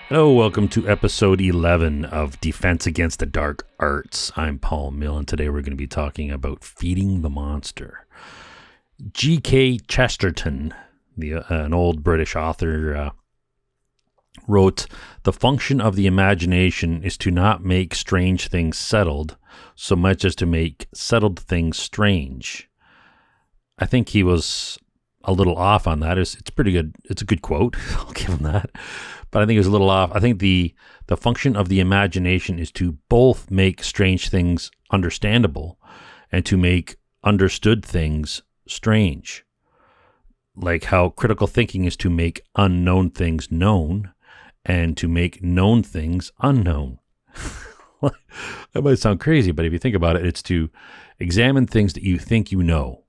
Hello, welcome to episode 11 of Defense Against the Dark Arts. I'm Paul Miil, and today we're going to be talking about feeding the monster. G.K. Chesterton, an old British author, wrote, "The function of the imagination is to not make strange things settled, so much as to make settled things strange." I think he was a little off on that. It's pretty good. It's a good quote. I'll give him that. But I think it was a little off. I think the function of the imagination is to both make strange things understandable and to make understood things strange. Like how critical thinking is to make unknown things known and to make known things unknown. That might sound crazy, but if you think about it, it's to examine things that you think you know.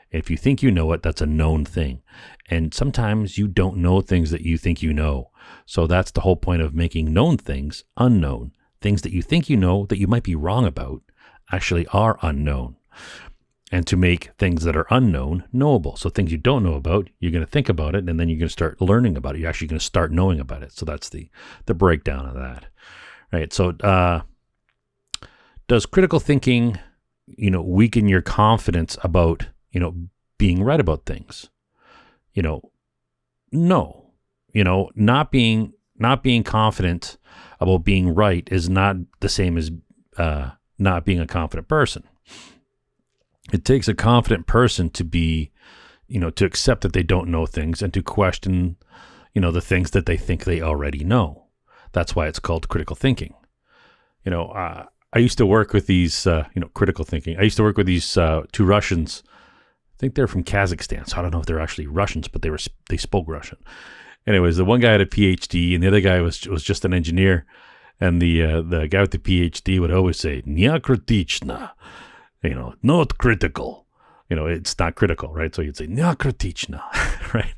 If you think you know it, that's a known thing. And sometimes you don't know things that you think you know. So that's the whole point of making known things unknown. Things that you think you know that you might be wrong about actually are unknown. And to make things that are unknown knowable. So things you don't know about, you're going to think about it, and then you're going to start learning about it. You're actually going to start knowing about it. So that's the breakdown of that. Right. So does critical thinking, weaken your confidence about being right about things? No. Not being confident about being right is not the same as not being a confident person. It takes a confident person to be, to accept that they don't know things and to question, the things that they think they already know. That's why it's called critical thinking. I used to work with these, critical thinking. I used to work with these two Russians. I think they're from Kazakhstan, so I don't know if they're actually Russians, but they spoke Russian. Anyways, the one guy had a PhD, and the other guy was just an engineer. And the guy with the PhD would always say, "Nya kritichna," not critical. It's not critical, right? So he'd say, "Nya kritichna," right?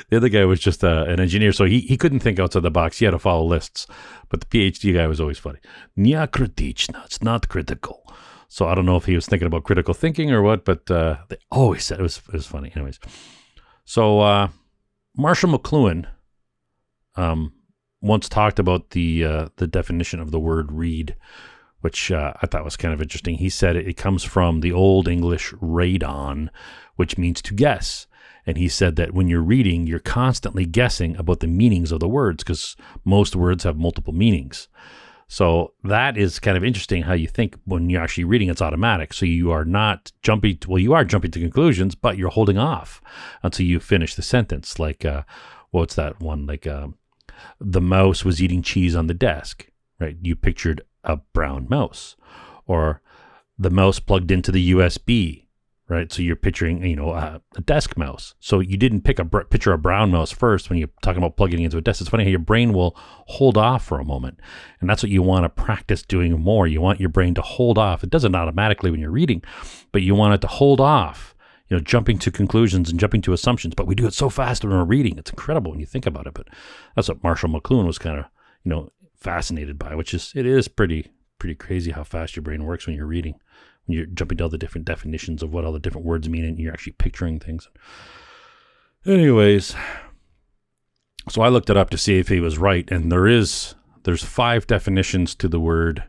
The other guy was just an engineer, so he couldn't think outside the box. He had to follow lists. But the PhD guy was always funny. "Nya kritichna," it's not critical. So I don't know if he was thinking about critical thinking or what, but they always said it was funny. Anyways, so Marshall McLuhan once talked about the definition of the word read, which I thought was kind of interesting. He said it comes from the Old English radon, which means to guess. And he said that when you're reading, you're constantly guessing about the meanings of the words because most words have multiple meanings. So that is kind of interesting how you think when you're actually reading, it's automatic. So you are not jumping to conclusions, but you're holding off until you finish the sentence. Like, what's that one? Like, the mouse was eating cheese on the desk, right? You pictured a brown mouse. Or the mouse plugged into the USB, right? So you're picturing, a desk mouse. So you didn't picture a brown mouse first when you're talking about plugging it into a desk. It's funny how your brain will hold off for a moment. And that's what you want to practice doing more. You want your brain to hold off. It doesn't automatically when you're reading, but you want it to hold off, jumping to conclusions and jumping to assumptions. But we do it so fast when we're reading. It's incredible when you think about it. But that's what Marshall McLuhan was kind of, fascinated by, it is pretty crazy how fast your brain works when you're reading. When you're jumping to all the different definitions of what all the different words mean and you're actually picturing things. Anyways, so I looked it up to see if he was right, and there's 5 definitions to the word.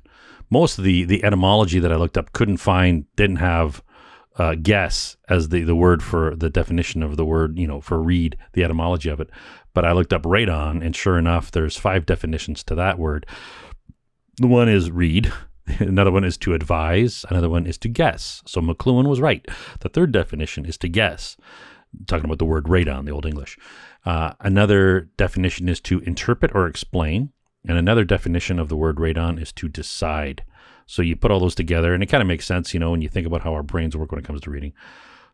Most of the etymology that I looked up didn't have guess as the word for the definition of the word, for read, the etymology of it. But I looked up radon, and sure enough, there's 5 definitions to that word. The one is read. Another one is to advise. Another one is to guess. So McLuhan was right. The 3rd definition is to guess. Talking about the word radon, the Old English. Another definition is to interpret or explain. And another definition of the word radon is to decide. So you put all those together, and it kind of makes sense, when you think about how our brains work when it comes to reading.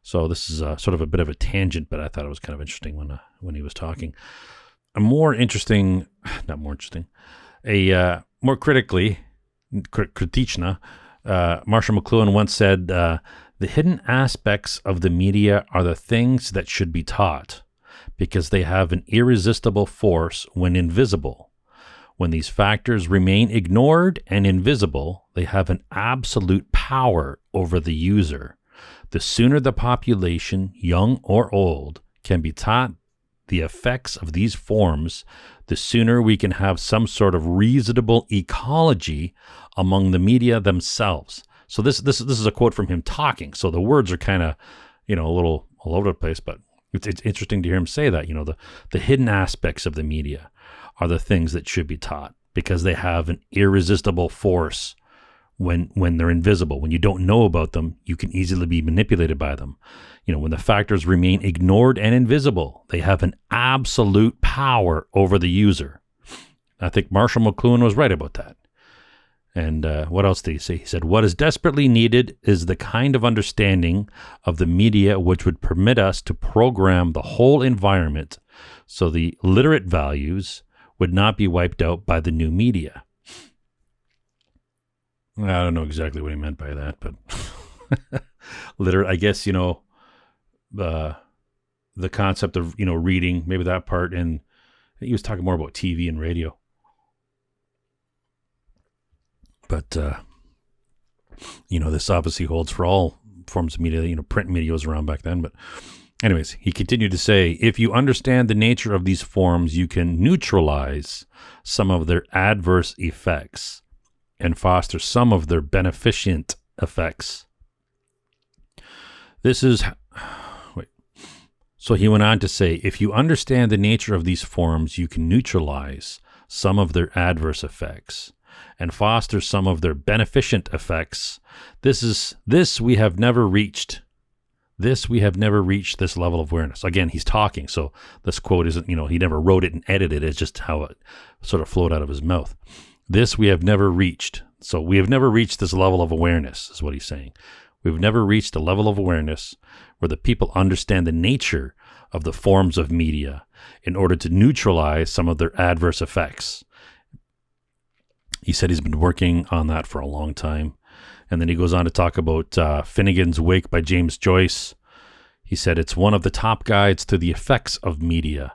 So this is sort of a bit of a tangent, but I thought it was kind of interesting when he was talking. More critically, Kritichna, Marshall McLuhan once said, the hidden aspects of the media are the things that should be taught because they have an irresistible force when invisible. When these factors remain ignored and invisible, they have an absolute power over the user. The sooner the population, young or old, can be taught the effects of these forms, the sooner we can have some sort of reasonable ecology among the media themselves. So this is a quote from him talking. So the words are kind of, a little all over the place, but it's interesting to hear him say that, the hidden aspects of the media are the things that should be taught because they have an irresistible force when they're invisible. When you don't know about them, you can easily be manipulated by them. When the factors remain ignored and invisible, they have an absolute power over the user. I think Marshall McLuhan was right about that. And what else did he say? He said, what is desperately needed is the kind of understanding of the media which would permit us to program the whole environment so the literate values would not be wiped out by the new media. I don't know exactly what he meant by that, but literate, I guess, the concept of, reading, maybe that part. And he was talking more about TV and radio. But, this obviously holds for all forms of media. Print media was around back then. But anyways, he continued to say, if you understand the nature of these forms, you can neutralize some of their adverse effects and foster some of their beneficent effects. So he went on to say, if you understand the nature of these forms, you can neutralize some of their adverse effects and foster some of their beneficent effects. This we have never reached. We have never reached this level of awareness. Again, he's talking, so this quote isn't, he never wrote it and edited it. It's just how it sort of flowed out of his mouth. This we have never reached. So we have never reached this level of awareness, is what he's saying. We've never reached a level of awareness where the people understand the nature of the forms of media in order to neutralize some of their adverse effects. He said he's been working on that for a long time. And then he goes on to talk about Finnegan's Wake by James Joyce. He said it's one of the top guides to the effects of media.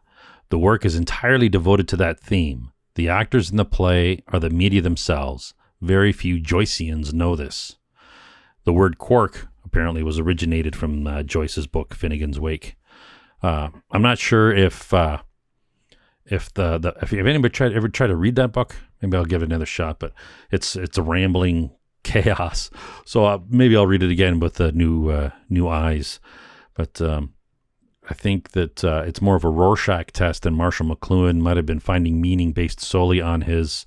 The work is entirely devoted to that theme. The actors in the play are the media themselves. Very few Joyceans know this. The word quark apparently was originated from Joyce's book, Finnegan's Wake. I'm not sure if anybody ever tried to read that book. Maybe I'll give it another shot, but it's a rambling chaos. So maybe I'll read it again with new eyes. But I think that it's more of a Rorschach test, and Marshall McLuhan might have been finding meaning based solely on his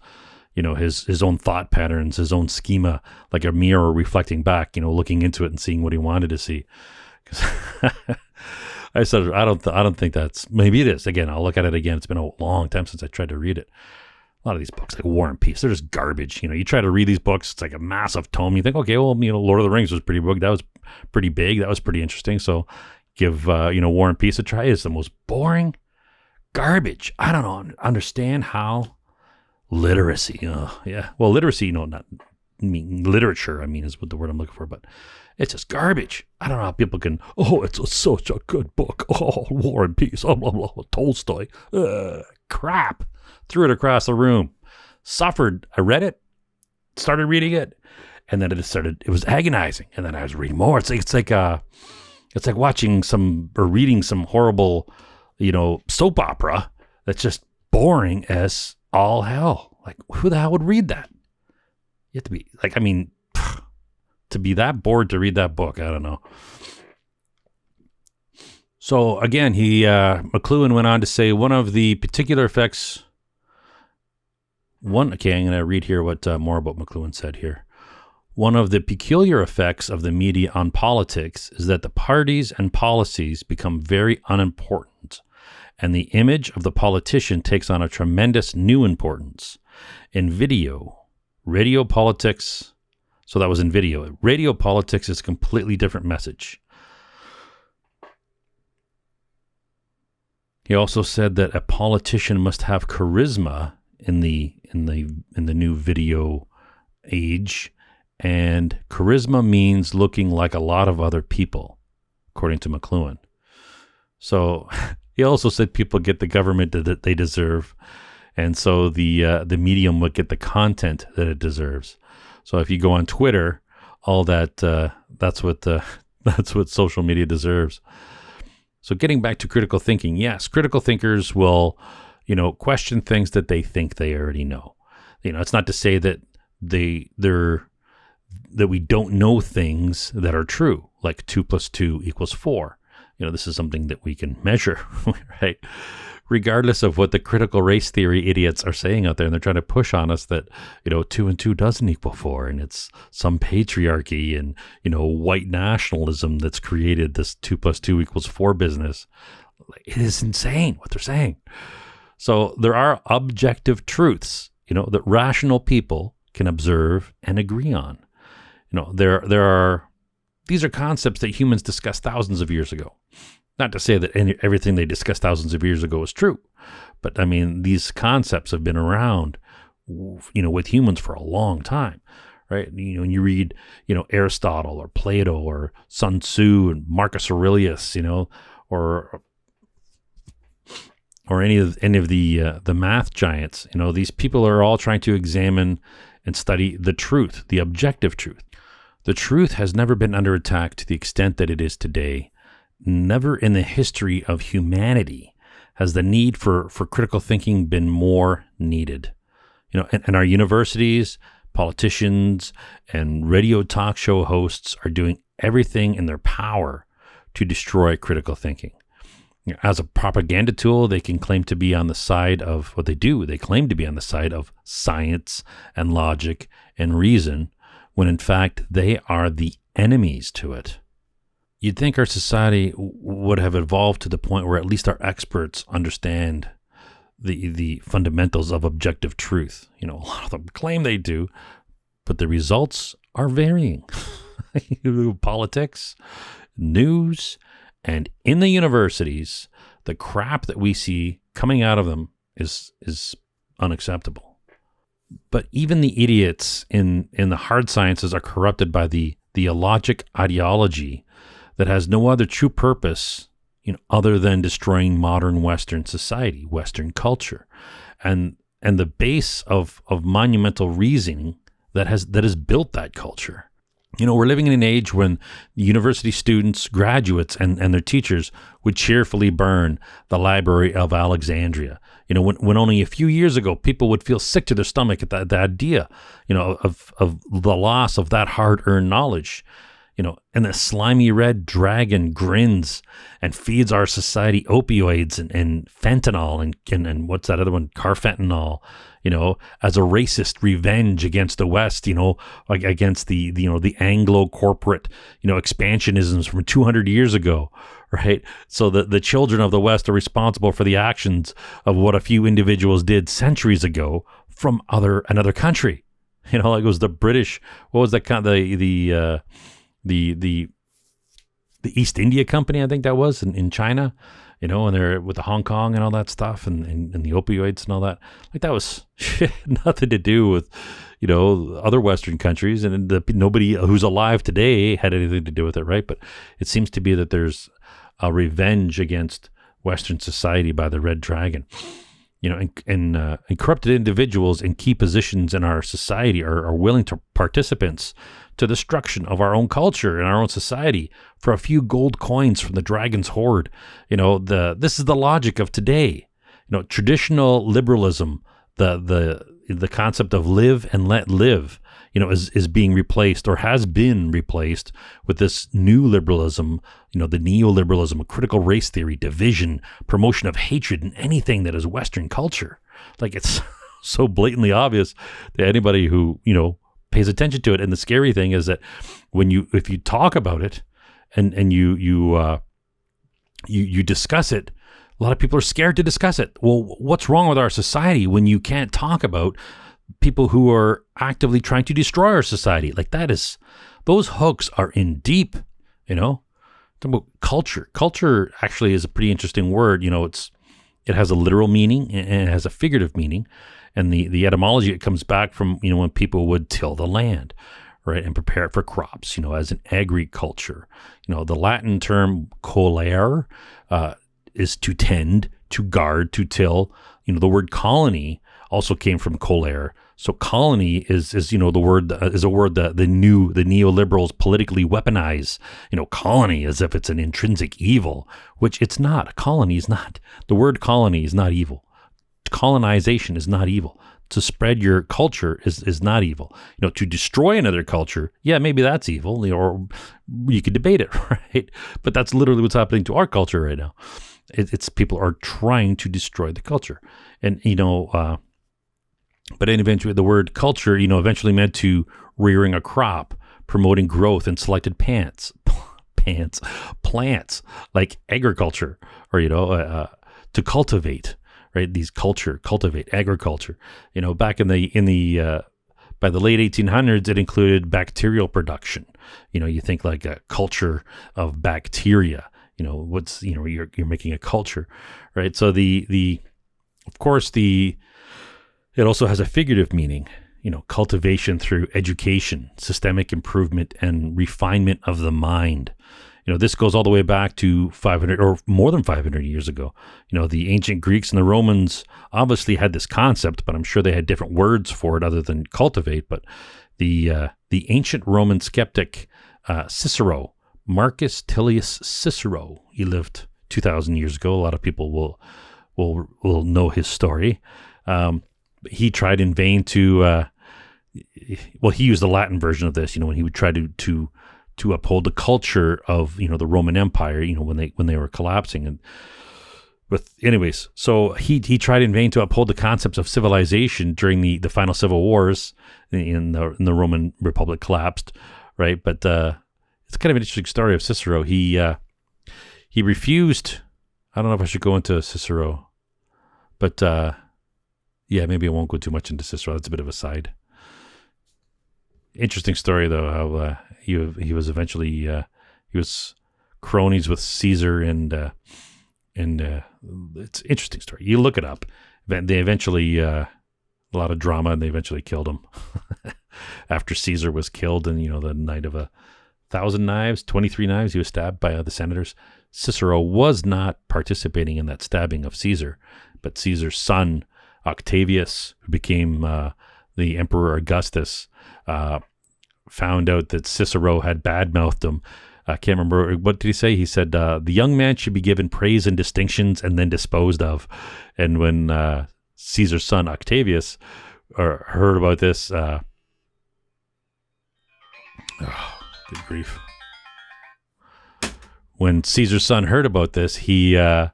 own thought patterns, his own schema, like a mirror reflecting back, looking into it and seeing what he wanted to see. I said, I don't think that's, maybe it is. Again, I'll look at it again. It's been a long time since I tried to read it. A lot of these books, like War and Peace, they're just garbage. You try to read these books, it's like a massive tome. You think, okay, well, Lord of the Rings was pretty big. That was pretty big. That was pretty interesting. So give, War and Peace a try. It's the most boring garbage. I don't understand how literacy. Yeah. Well, literacy, not literature, is what the word I'm looking for, but it's just garbage. I don't know how people can, it's such a good book. War and Peace, blah, blah, blah, Tolstoy. Crap. Threw it across the room. Suffered. I read it, started reading it, and then it was agonizing. And then I was reading more. It's like watching or reading some horrible, soap opera that's just boring as all hell. Like, who the hell would read that? You have to be to be that bored to read that book. I don't know. So again, McLuhan went on to say one of the particular effects. I'm going to read here what more about McLuhan said here. One of the peculiar effects of the media on politics is that the parties and policies become very unimportant, and the image of the politician takes on a tremendous new importance. In radio politics, so that was in video. Radio politics is a completely different message. He also said that a politician must have charisma in the new video age, and charisma means looking like a lot of other people, according to McLuhan. So he also said people get the government that they deserve, and so the medium would get the content that it deserves. So if you go on Twitter, all that that's what That's what social media deserves. So getting back to critical thinking, yes, critical thinkers will, question things that they think they already know. It's not to say that that we don't know things that are true, like 2 + 2 = 4. This is something that we can measure, right? Regardless of what the critical race theory idiots are saying out there, and they're trying to push on us that, 2 and 2 doesn't equal 4, and it's some patriarchy and, white nationalism that's created this 2 + 2 = 4 business. It is insane what they're saying. So there are objective truths, that rational people can observe and agree on. These are concepts that humans discussed thousands of years ago. Not to say that everything they discussed thousands of years ago is true, but I mean, these concepts have been around, with humans for a long time, right? When you read, Aristotle or Plato or Sun Tzu and Marcus Aurelius, or any of the math giants, these people are all trying to examine and study the truth, the objective truth. The truth has never been under attack to the extent that it is today. Never in the history of humanity has the need for critical thinking been more needed. And our universities, politicians, and radio talk show hosts are doing everything in their power to destroy critical thinking. As a propaganda tool, they can claim to be on the side of what they do. They claim to be on the side of science and logic and reason, when in fact they are the enemies to it. You'd think our society would have evolved to the point where at least our experts understand the fundamentals of objective truth. A lot of them claim they do, but the results are varying. Politics, news, and in the universities, the crap that we see coming out of them is unacceptable. But even the idiots in the hard sciences are corrupted by the illogic ideology that has no other true purpose, other than destroying modern Western society, Western culture, and the base of monumental reasoning that has built that culture. We're living in an age when university students, graduates, and their teachers would cheerfully burn the Library of Alexandria. When only a few years ago, people would feel sick to their stomach at the idea, of the loss of that hard-earned knowledge. And the slimy red dragon grins and feeds our society opioids and fentanyl and what's that other one? Carfentanil, as a racist revenge against the West, against the Anglo corporate, expansionisms from 200 years ago, right? So the children of the West are responsible for the actions of what a few individuals did centuries ago from another country. Like it was the British, what was that kind of the East India Company, I think that was in China, and they're with the Hong Kong and all that stuff and the opioids and all that. Like that was nothing to do with, other Western countries, and nobody who's alive today had anything to do with it, right? But it seems to be that there's a revenge against Western society by the Red Dragon. And corrupted individuals in key positions in our society are willing to participants to destruction of our own culture and our own society for a few gold coins from the dragon's hoard. This is the logic of today. Traditional liberalism, the concept of live and let live, is being replaced or has been replaced with this new liberalism, the neoliberalism, critical race theory, division, promotion of hatred in anything that is Western culture. Like it's so blatantly obvious to anybody who, pays attention to it. And the scary thing is that if you talk about it and you discuss it, a lot of people are scared to discuss it. Well, what's wrong with our society when you can't talk about people who are actively trying to destroy our society? Like those hooks are in deep, Talk about culture. Culture actually is a pretty interesting word. It has a literal meaning and it has a figurative meaning. And the etymology, it comes back from, when people would till the land, right, and prepare it for crops, as an agriculture. The Latin term colere is to tend, to guard, to till. The word colony also came from colere, So colony is the word is a word that the neoliberals politically weaponize. Colony as if it's an intrinsic evil, which it's not. A colony is not. The word colony is not evil. Colonization is not evil. To spread your culture is not evil. To destroy another culture, yeah, maybe that's evil, or you could debate it, right? But that's literally what's happening to our culture right now. It's people are trying to destroy the culture, and but eventually the word culture, eventually meant to rearing a crop, promoting growth in selected plants like agriculture, or to cultivate. Right, these cultivate agriculture. Back in the by the late 1800s, it included bacterial production. You think like a culture of bacteria. You're making a culture, right? So it also has a figurative meaning. Cultivation through education, systemic improvement, and refinement of the mind. This goes all the way back to 500 or more than 500 years ago. The ancient Greeks and the Romans obviously had this concept, but I'm sure they had different words for it other than cultivate. But the ancient Roman skeptic Cicero, Marcus Tullius Cicero, he lived 2,000 years ago. A lot of people will know his story. He tried in vain to he used the Latin version of this. When he would try to uphold the culture of the Roman Empire, when they were collapsing. So he tried in vain to uphold the concepts of civilization during the final civil wars in the Roman Republic collapsed, right? But it's kind of an interesting story of Cicero. He refused. I don't know if I should go into Cicero, but maybe I won't go too much into Cicero. That's a bit of a side. Interesting story though, how he was eventually he was cronies with Caesar, and it's an interesting story. You look it up. They eventually a lot of drama, and they eventually killed him after Caesar was killed. And the night of 1,000 knives, 23 knives, he was stabbed by the senators. Cicero was not participating in that stabbing of Caesar, but Caesar's son Octavius, who became the Emperor Augustus, found out that Cicero had badmouthed him. I can't remember. What did he say? He said, the young man should be given praise and distinctions and then disposed of. And when Caesar's son Octavius heard about this, good grief. When Caesar's son heard about this, he had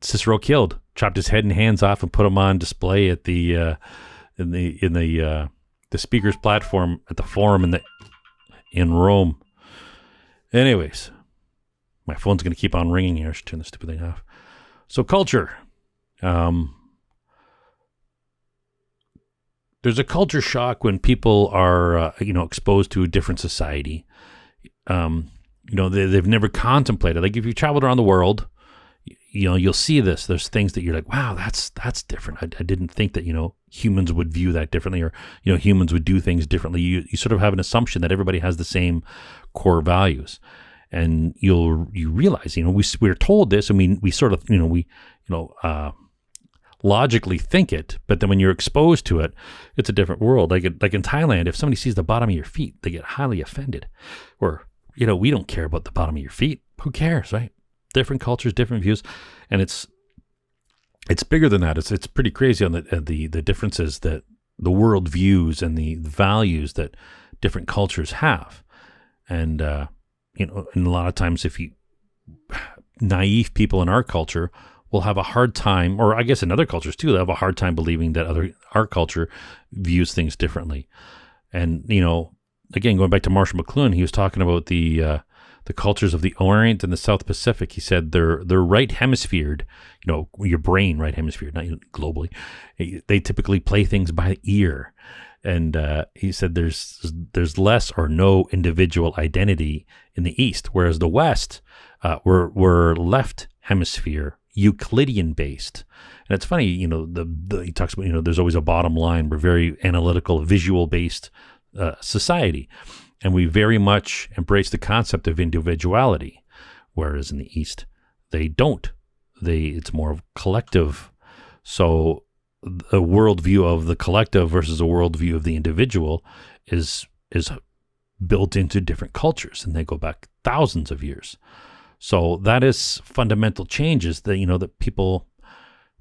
Cicero killed, chopped his head and hands off, and put him on display at the speaker's platform at the forum in Rome. Anyways, my phone's going to keep on ringing here. I should turn the stupid thing off. So culture. There's a culture shock when people are, exposed to a different society. They've never contemplated. Like if you traveled around the world, you'll see this. There's things that you're like, wow, that's different. I didn't think that, humans would view that differently, or, humans would do things differently. You sort of have an assumption that everybody has the same core values. And you realize, we're told this, and we sort of, logically think it, but then when you're exposed to it, it's a different world. Like in Thailand, if somebody sees the bottom of your feet, they get highly offended. Or, we don't care about the bottom of your feet. Who cares, right? Different cultures, different views, and it's bigger than that. It's pretty crazy on the differences that the world views and the values that different cultures have, and and a lot of times, if naive people in our culture will have a hard time, or I guess in other cultures too, they have a hard time believing that our culture views things differently. And again, going back to Marshall McLuhan, he was talking about the cultures of the Orient and the South Pacific. He said they're right hemisphered, your brain right hemisphered, not globally. They typically play things by ear. And he said there's less or no individual identity in the East, whereas the West, we're left hemisphere, Euclidean based. And it's funny, he talks about, there's always a bottom line. We're very analytical, visual based society. And we very much embrace the concept of individuality, whereas in the East, they don't. It's more of collective. So a worldview of the collective versus a worldview of the individual is built into different cultures, and they go back thousands of years. So that is fundamental changes that, that people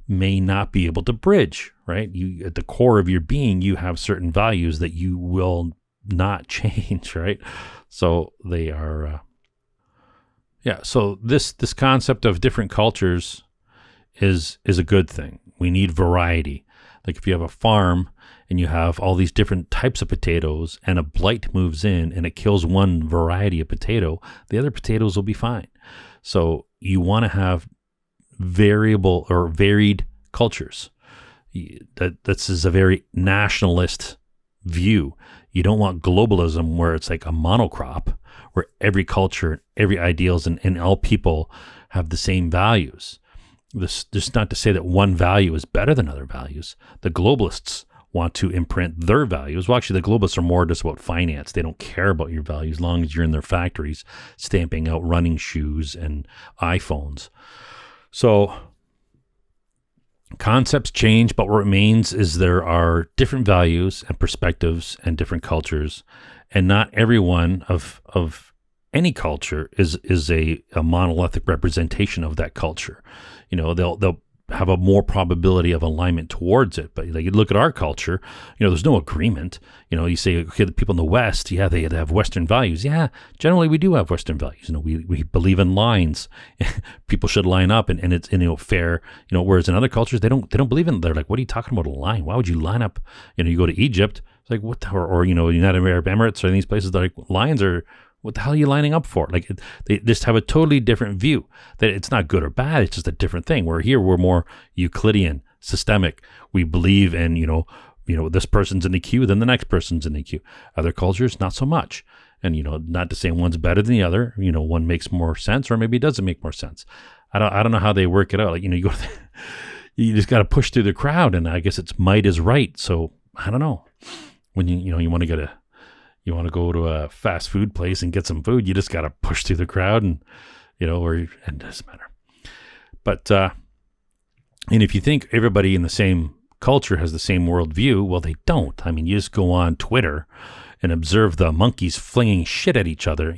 may not be able to bridge, right? You, at the core of your being, you have certain values that you will not change, right? So they are, so this concept of different cultures is a good thing. We need variety. Like if you have a farm and you have all these different types of potatoes and a blight moves in and it kills one variety of potato, the other potatoes will be fine. So you want to have variable or varied cultures. This is a very nationalist view. You don't want globalism where it's like a monocrop, where every culture, every ideals, and all people have the same values. This is not to say that one value is better than other values. The globalists want to imprint their values. Well, actually, the globalists are more just about finance. They don't care about your values as long as you're in their factories stamping out running shoes and iPhones. So concepts change, but what remains is there are different values and perspectives and different cultures, and not everyone of any culture is a monolithic representation of that culture. They'll have a more probability of alignment towards it. But like you look at our culture, there's no agreement. You say, okay, the people in the West, they have Western values. Yeah, generally we do have Western values. We believe in lines. People should line up and it's fair. Whereas in other cultures they don't believe in. They're like, what are you talking about a line? Why would you line up? You go to Egypt, it's like what or United Arab Emirates or these places. They're like, lines are. What the hell are you lining up for? Like they just have a totally different view that it's not good or bad. It's just a different thing. Where here we're more Euclidean, systemic. We believe in, this person's in the queue, then the next person's in the queue. Other cultures, not so much. And, not to say one's better than the other, one makes more sense or maybe it doesn't make more sense. I don't know how they work it out. Like, you go to you just got to push through the crowd, and I guess it's might is right. So I don't know. When you want to go to a fast food place and get some food, you just got to push through the crowd and it doesn't matter. But, and if you think everybody in the same culture has the same worldview, well, they don't. I mean, you just go on Twitter and observe the monkeys flinging shit at each other,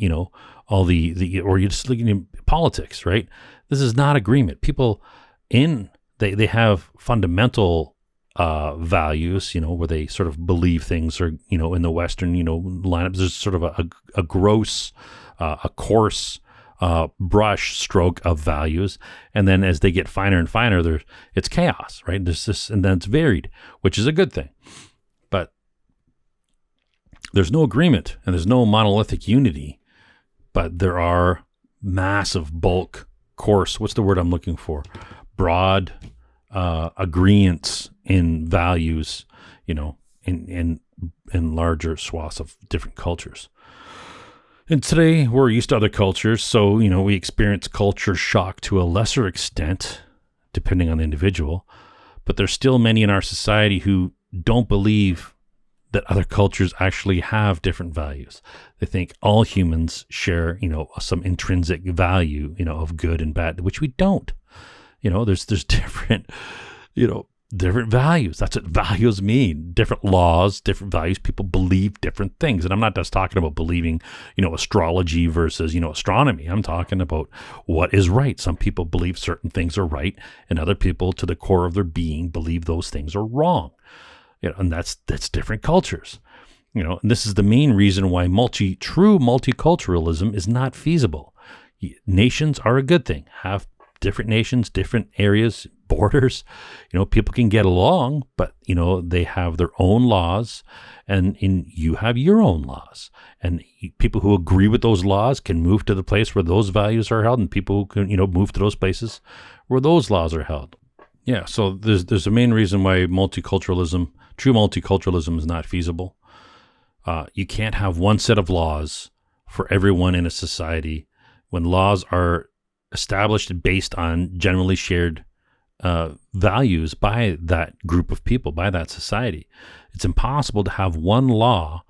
or you're just looking at politics, right? This is not agreement. People they have fundamental values, where they sort of believe things are, in the Western, lineups, there's sort of a gross, a coarse brush stroke of values. And then as they get finer and finer, it's chaos, right? There's this, and then it's varied, which is a good thing. But there's no agreement and there's no monolithic unity, but there are massive bulk, coarse, what's the word I'm looking for? Broad agreements in values, in larger swaths of different cultures. And today we're used to other cultures, so, we experience culture shock to a lesser extent, depending on the individual, but there's still many in our society who don't believe that other cultures actually have different values. They think all humans share, some intrinsic value, of good and bad, which we don't. There's different, different values. That's what values mean. Different laws, different values. People believe different things. And I'm not just talking about believing, astrology versus, astronomy. I'm talking about what is right. Some people believe certain things are right, and other people, to the core of their being, believe those things are wrong. And that's different cultures. And this is the main reason why true multiculturalism is not feasible. Nations are a good thing. Have different nations, different areas, borders, people can get along, but, they have their own laws, and you have your own laws, and people who agree with those laws can move to the place where those values are held, and people who can, move to those places where those laws are held. Yeah. So there's a main reason why true multiculturalism is not feasible. You can't have one set of laws for everyone in a society when laws are established based on generally shared values by that group of people, by that society. It's impossible to have one law,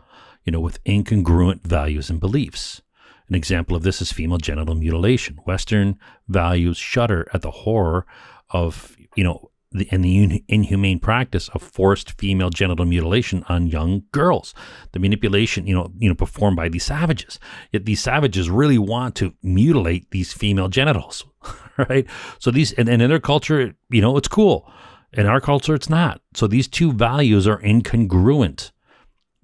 with incongruent values and beliefs. An example of this is female genital mutilation. Western values shudder at the horror of, the inhumane practice of forced female genital mutilation on young girls. The manipulation, performed by these savages. Yet these savages really want to mutilate these female genitals, right? So and in their culture, it's cool. In our culture, it's not. So these two values are incongruent.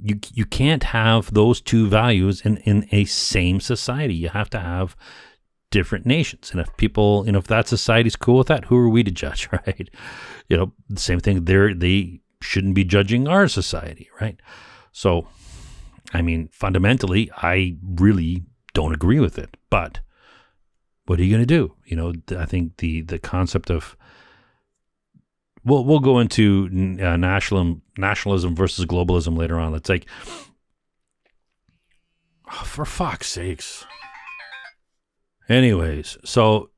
You can't have those two values in a same society. You have to have different nations. And if people, if that society's cool with that, who are we to judge, right? The same thing there, they shouldn't be judging our society, right? So, fundamentally, I really don't agree with it. But what are you going to do? I think the concept of, we'll go into nationalism versus globalism later on. It's like, for fuck's sakes. Anyways, so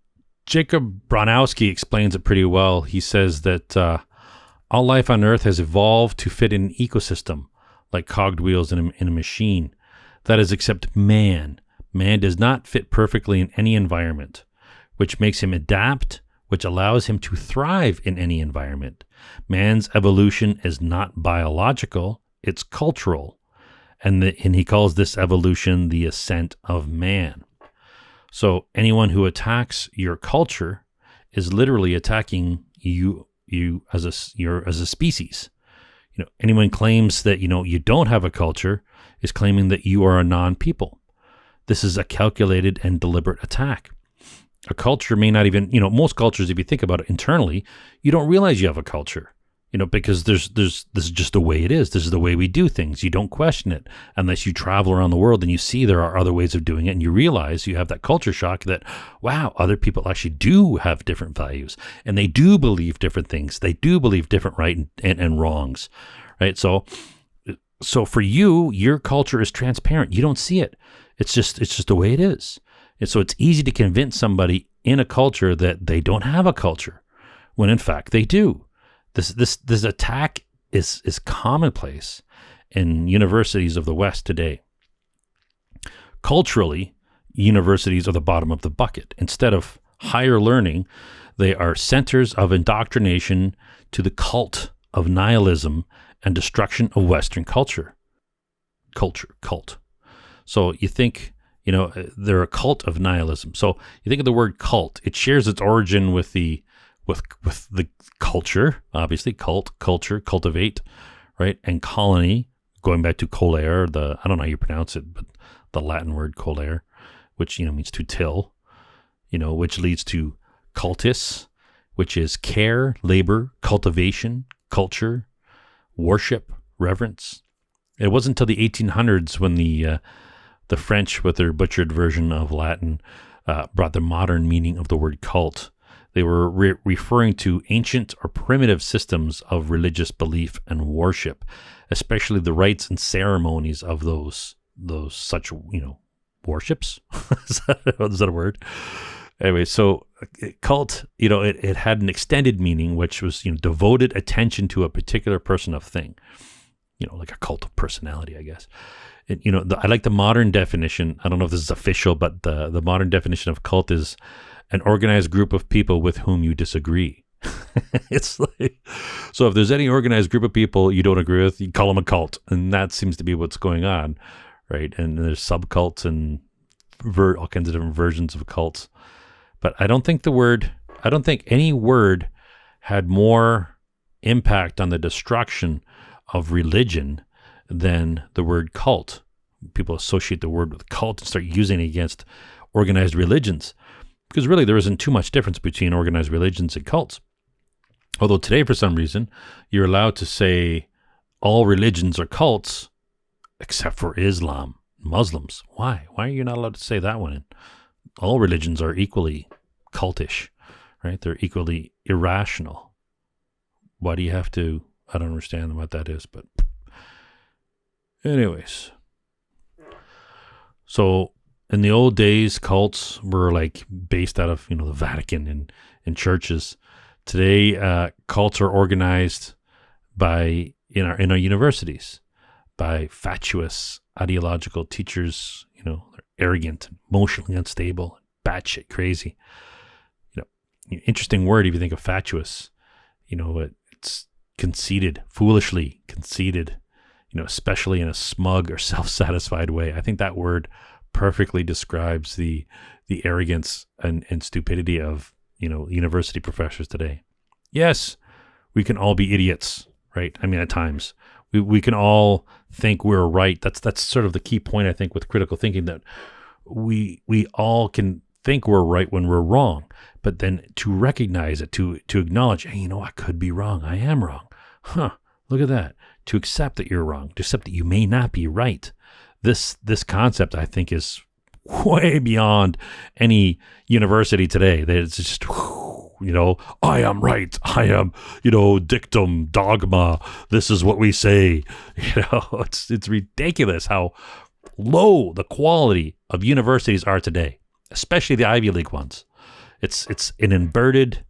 Jacob Bronowski explains it pretty well. He says that all life on Earth has evolved to fit in an ecosystem, like cogged wheels in a machine. That is, except man. Man does not fit perfectly in any environment, which makes him adapt, which allows him to thrive in any environment. Man's evolution is not biological, it's cultural. And he calls this evolution the ascent of man. So anyone who attacks your culture is literally attacking you as a species. Anyone claims that you don't have a culture is claiming that you are a non-people. This is a calculated and deliberate attack. A culture may not even, most cultures, if you think about it internally, you don't realize you have a culture. Because this is just the way it is. This is the way we do things. You don't question it unless you travel around the world and you see there are other ways of doing it, and you realize you have that culture shock that, wow, other people actually do have different values, and they do believe different things. They do believe different right and wrongs, right? So for you, your culture is transparent. You don't see it. It's just the way it is. And so it's easy to convince somebody in a culture that they don't have a culture, when in fact they do. This attack is commonplace in universities of the West today. Culturally, universities are the bottom of the bucket. Instead of higher learning, they are centers of indoctrination to the cult of nihilism and destruction of Western culture. Cult. So you think, they're a cult of nihilism. So you think of the word cult, it shares its origin with the culture, obviously, culture, cultivate, right? And colony, going back to colere, I don't know how you pronounce it, but the Latin word colere, which, means to till, which leads to cultus, which is care, labor, cultivation, culture, worship, reverence. It wasn't until the 1800s when the French, with their butchered version of Latin, brought the modern meaning of the word cult. They were referring to ancient or primitive systems of religious belief and worship, especially the rites and ceremonies of those such, worships. Is that a word? Anyway, so cult, it had an extended meaning, which was, devoted attention to a particular person of thing, like a cult of personality, I guess. And, I like the modern definition. I don't know if this is official, but the modern definition of cult is an organized group of people with whom you disagree. It's like, so if there's any organized group of people you don't agree with, you call them a cult. And that seems to be what's going on, right? And there's subcults and all kinds of different versions of cults. But I don't think any word had more impact on the destruction of religion than the word cult. People associate the word with cult and start using it against organized religions. Because really, there isn't too much difference between organized religions and cults. Although today, for some reason, you're allowed to say all religions are cults, except for Islam, Muslims. Why? Why are you not allowed to say that one? All religions are equally cultish, right? They're equally irrational. Why do you have to? I don't understand what that is, but anyways. So in the old days, cults were like based out of, the Vatican and churches. Today, cults are organized in our universities by fatuous ideological teachers. They're arrogant, emotionally unstable, batshit crazy. Interesting word if you think of fatuous. It's conceited, foolishly conceited, especially in a smug or self-satisfied way. I think that word perfectly describes the arrogance and stupidity of, university professors today. Yes, we can all be idiots, right? I mean, at times we can all think we're right. That's sort of the key point, I think, with critical thinking, that we all can think we're right when we're wrong, but then to recognize it, to acknowledge, hey, I could be wrong. I am wrong. Look at that. To accept that you're wrong, to accept that you may not be right. This concept, I think, is way beyond any university today. That it's just, I am right. I am, dictum, dogma. This is what we say. It's ridiculous how low the quality of universities are today, especially the Ivy League ones. It's an inverted,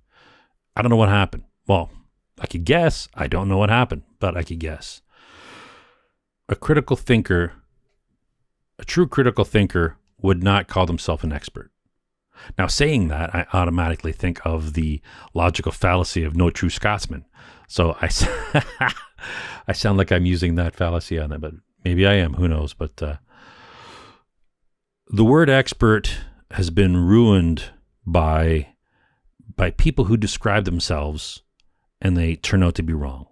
I don't know what happened. Well, I could guess. I don't know what happened, but I could guess. A true critical thinker would not call themselves an expert. Now, saying that, I automatically think of the logical fallacy of no true Scotsman. So I sound like I'm using that fallacy on that, but maybe I am. Who knows? But the word expert has been ruined by people who describe themselves and they turn out to be wrong.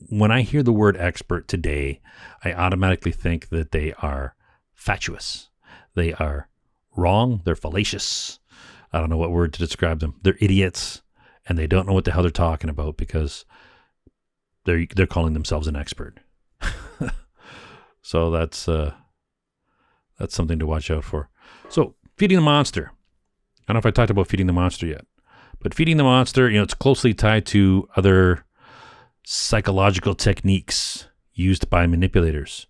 When I hear the word expert today, I automatically think that they are fatuous. They are wrong. They're fallacious. I don't know what word to describe them. They're idiots, and they don't know what the hell they're talking about because they're calling themselves an expert. So that's something to watch out for. So feeding the monster. I don't know if I talked about feeding the monster yet, but feeding the monster, it's closely tied to other psychological techniques used by manipulators.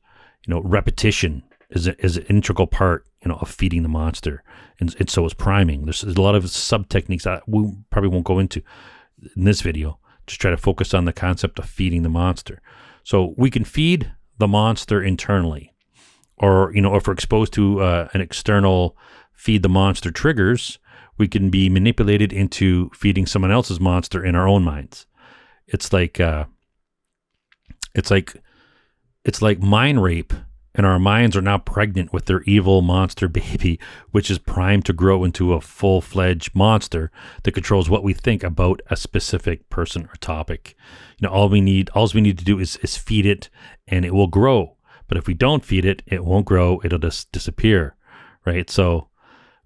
Repetition is an integral part, of feeding the monster, and so is priming. There's a lot of sub techniques that we probably won't go into in this video. Just try to focus on the concept of feeding the monster. So we can feed the monster internally, or if we're exposed to an external feed the monster triggers, we can be manipulated into feeding someone else's monster in our own minds. It's like mind rape, and our minds are now pregnant with their evil monster baby, which is primed to grow into a full-fledged monster that controls what we think about a specific person or topic. All we need to do is feed it, and it will grow. But if we don't feed it, it won't grow. It'll just disappear, right? So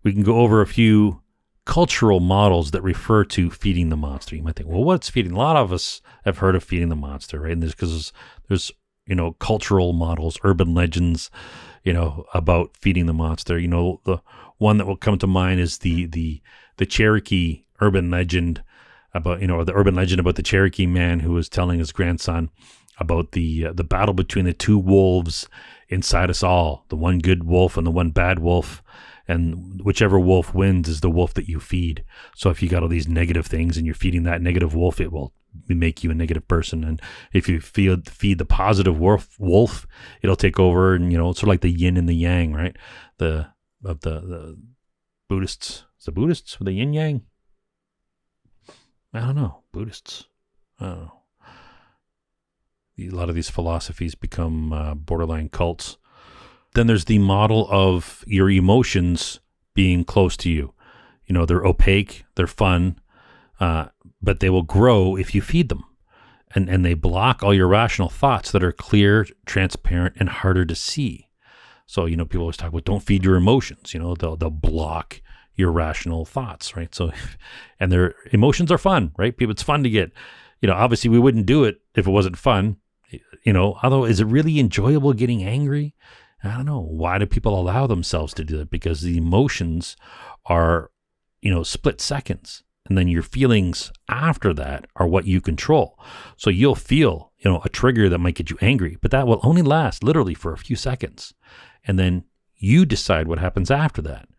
we can go over a few cultural models that refer to feeding the monster. You might think, well, what's feeding? A lot of us have heard of feeding the monster, right? And there's cultural models, urban legends, about feeding the monster. The one that will come to mind is the Cherokee urban legend about, the urban legend about the Cherokee man who was telling his grandson about the battle between the two wolves inside us all, the one good wolf and the one bad wolf. And whichever wolf wins is the wolf that you feed. So if you got all these negative things and you're feeding that negative wolf, it will make you a negative person. And if you feed the positive wolf, it'll take over. And it's sort of like the yin and the yang, right? The Buddhists. Is the Buddhists with the yin yang? I don't know. Buddhists. I don't know. A lot of these philosophies become borderline cults. Then there's the model of your emotions being close to you. They're opaque, they're fun, but they will grow if you feed them. And they block all your rational thoughts that are clear, transparent, and harder to see. So, people always talk about don't feed your emotions. They'll block your rational thoughts, right? So, and their emotions are fun, right? It's fun to get, obviously we wouldn't do it if it wasn't fun. Although is it really enjoyable getting angry? I don't know. Why do people allow themselves to do that? Because the emotions are, split seconds. And then your feelings after that are what you control. So you'll feel, a trigger that might get you angry, but that will only last literally for a few seconds. And then you decide what happens after that.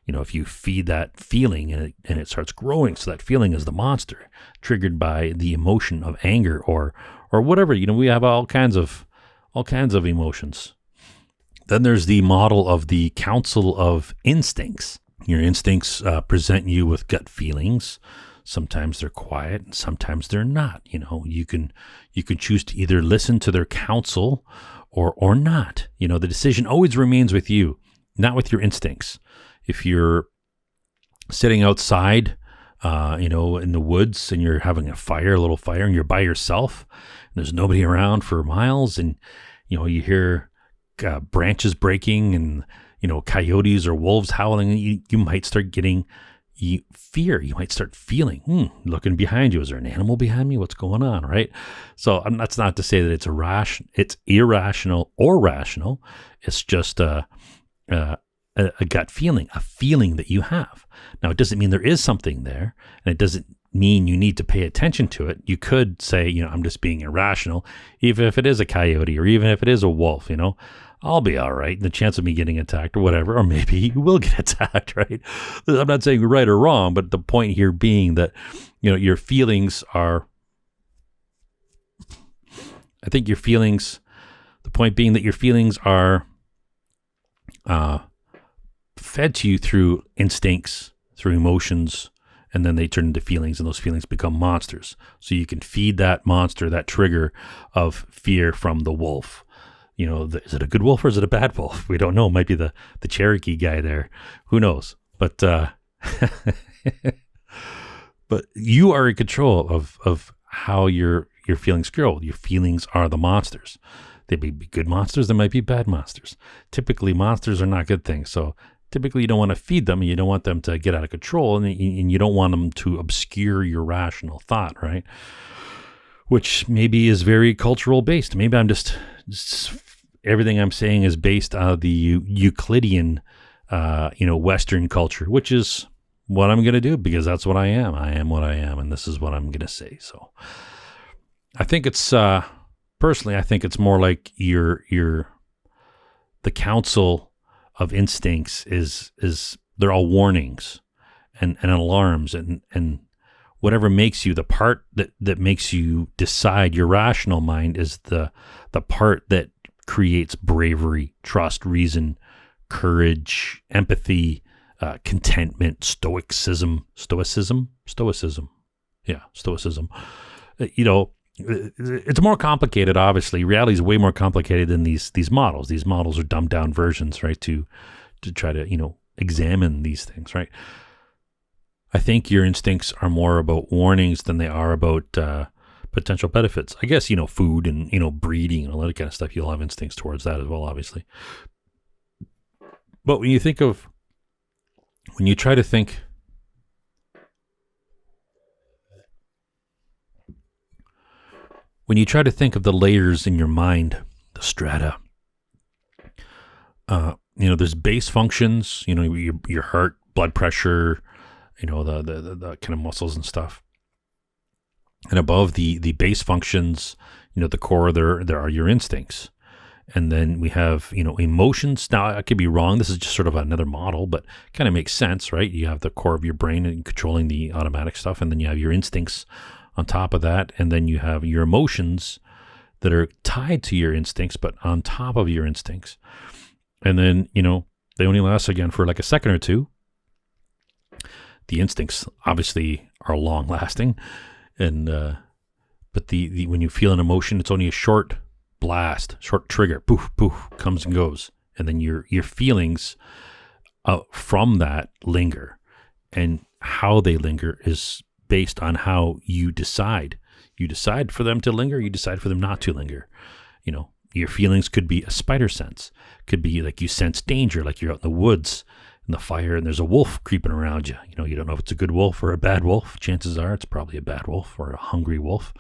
If you feed that feeling and it starts growing, so that feeling is the monster triggered by the emotion of anger or whatever. We have all kinds of emotions. Then there's the model of the council of instincts. Your instincts present you with gut feelings. Sometimes they're quiet and sometimes they're not. You can choose to either listen to their counsel or not. The decision always remains with you, not with your instincts. If you're sitting outside, in the woods, and you're having a little fire, and you're by yourself, and there's nobody around for miles, and you hear branches breaking, and coyotes or wolves howling, you might start getting fear. You might start feeling, looking behind you. Is there an animal behind me? What's going on, right? So that's not to say that it's irrational or rational. It's just a gut feeling, a feeling that you have. Now, it doesn't mean there is something there, and it doesn't mean you need to pay attention to it. You could say, I'm just being irrational, even if it is a coyote or even if it is a wolf, I'll be all right. The chance of me getting attacked or whatever, or maybe you will get attacked, right? I'm not saying right or wrong, but the point here being that, your feelings are, the point being that your feelings are fed to you through instincts, through emotions, and then they turn into feelings, and those feelings become monsters. So you can feed that monster, that trigger of fear from the wolf. Is it a good wolf or is it a bad wolf? We don't know. It might be the Cherokee guy there. Who knows? But but you are in control of how your feelings grow. Your feelings are the monsters. They may be good monsters. They might be bad monsters. Typically, monsters are not good things. So typically, you don't want to feed them, and you don't want them to get out of control, and you don't want them to obscure your rational thought, right? Which maybe is very cultural based. Maybe I'm just everything I'm saying is based on the Euclidean, Western culture, which is what I'm going to do because that's what I am. I am what I am, and this is what I'm going to say. So I think it's, personally, I think it's more like the counsel of instincts is they're all warnings and alarms and whatever makes you, the part that makes you decide. Your rational mind is the part that creates bravery, trust, reason, courage, empathy, contentment, stoicism. Yeah, stoicism. It's more complicated, obviously. Reality is way more complicated than these models. These models are dumbed down versions, right, to try to, examine these things, right? I think your instincts are more about warnings than they are about potential benefits. I guess, food and, breeding and all that kind of stuff, you'll have instincts towards that as well, obviously. But when you try to think of the layers in your mind, the strata, there's base functions, your heart, blood pressure, the kind of muscles and stuff. And above the base functions, the core, there are your instincts. And then we have, emotions. Now, I could be wrong. This is just sort of another model, but kind of makes sense, right? You have the core of your brain and controlling the automatic stuff. And then you have your instincts on top of that. And then you have your emotions that are tied to your instincts, but on top of your instincts. And then, they only last again for like a second or two. The instincts obviously are long lasting. And, but the when you feel an emotion, it's only a short blast, short trigger, poof, poof, comes and goes. And then your feelings from that linger. And how they linger is based on how you decide. You decide for them to linger, you decide for them not to linger. Your feelings could be a spider sense. Could be like you sense danger, like you're out in the woods in the fire and there's a wolf creeping around you. You don't know if it's a good wolf or a bad wolf. Chances are it's probably a bad wolf or a hungry wolf.